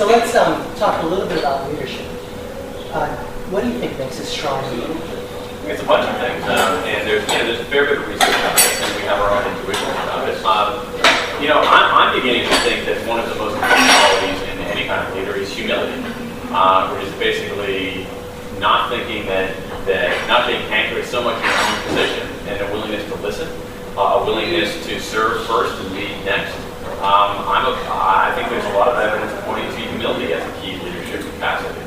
So let's talk a little bit about leadership. What do you think makes a strong leader? It's a bunch of things, and there's a fair bit of research on this, and we have our own intuition about it. I'm beginning to think that one of the most important qualities in any kind of leader is humility, which is basically not thinking that not being anchored so much in your own position, and a willingness to listen, a willingness to serve first and lead next. I think there's a lot of evidence pointing to humility as a key leadership capacity.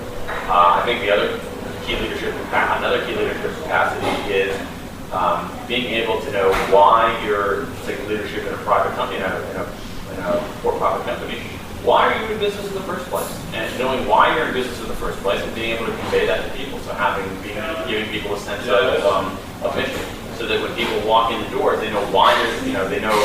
I think another key leadership capacity is being able to know why you're taking leadership in a private company, in a for-profit company. Why are you in business in the first place? And knowing why you're in business in the first place and being able to convey that to people. So giving people a sense of mission, so that when people walk in the doors, they know why they know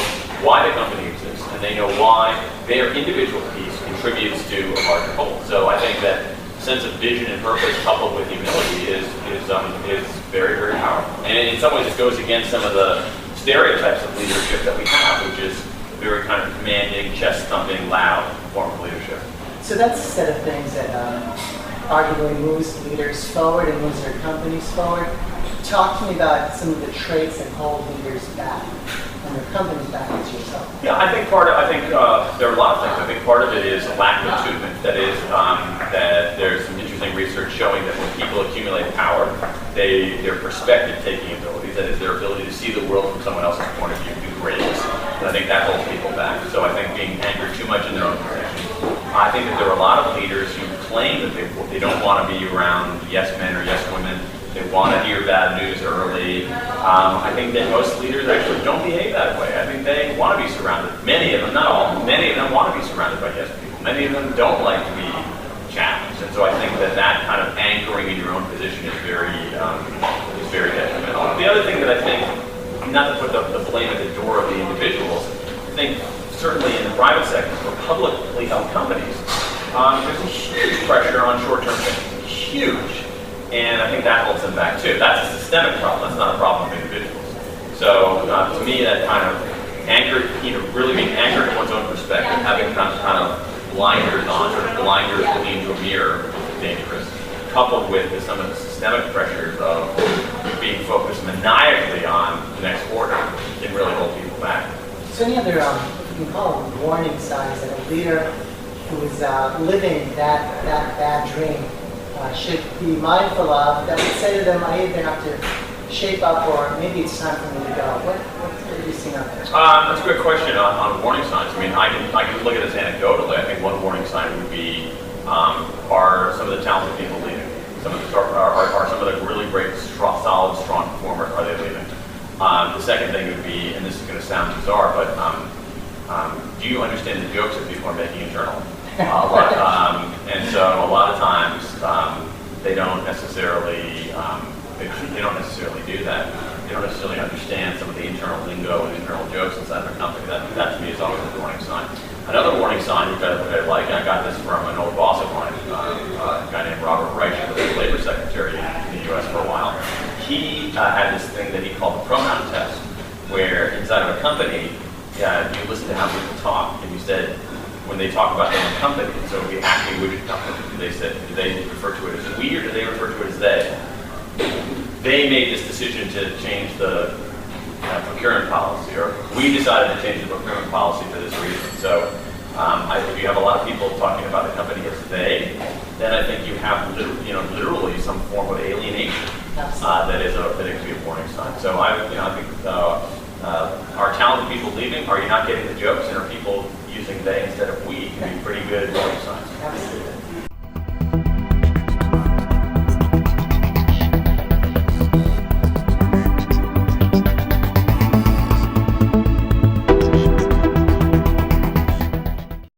why the company exists, and they know why their individual piece contributes to a larger whole. So I think that sense of vision and purpose coupled with humility is very, very powerful. And in some ways it goes against some of the stereotypes of leadership that we have, which is very kind of commanding, chest-thumping, loud form of leadership. So that's a set of things that arguably moves leaders forward and moves their companies forward. Talk to me about some of the traits that hold leaders back and their companies back as yourself. Yeah, I think there are a lot of things. I think part of it is a lack of attunement. That is, that there's some interesting research showing that when people accumulate power, their perspective-taking abilities, that is, their ability to see the world from someone else's point of view, degrades. And I think that holds people back. So I think being anchored too much in their own position. I think that there are a lot of leaders who claim that they don't want to be around yes men or yes women. They want to hear bad news early. I think that most leaders actually don't behave that way. I think they want to be surrounded. Many of them, not all, many of them want to be surrounded by yes people. Many of them don't like to be challenged. And so I think that kind of anchoring in your own position is very detrimental. The other thing that I think, not to put the blame at the door of the individuals, I think certainly in the private sector, for publicly held companies, there's a huge pressure on short-term thinking. Huge. And I think that holds them back too. That's a systemic problem. That's not a problem of individuals. So to me, that kind of anchored, really being anchored in one's own perspective, having kind of blinders on, or blinders looking into a mirror, is dangerous. Coupled with some of the systemic pressures of being focused maniacally on the next order, can really hold people back. So any other, you can call them warning signs that a leader who is living that bad dream should be mindful of, that would say to them, I either have to shape up or maybe it's time for me to go. What are you seeing out there? That's a good question on warning signs. I mean, I can look at this anecdotally. I think one warning sign would be, are some of the talented people leaving? Are some of the really great, solid, strong performers, are they leaving? The second thing would be, and this is going to sound bizarre, but do you understand the jokes that people are making internally? And so a lot of times they don't necessarily do that. They don't necessarily understand some of the internal lingo and internal jokes inside their company. That to me is always a warning sign. Another warning sign, which I like, I got this from an old boss of mine, a guy named Robert Reich, who was the labor secretary in the U.S. for a while. He had this thing that he called the pronoun test, where inside of a company, you listen to how people talk, and you said, when they talk about their own company, so we asking which company, do they refer to it as we or do they refer to it as they? They made this decision to change the procurement policy, or we decided to change the procurement policy for this reason. So if you have a lot of people talking about the company as they, then I think you have literally some form of alienation that could be a warning sign. So I think are talented people leaving? Are you not getting the jokes? And are people using they instead of we? Can be pretty good warning signs. Absolutely.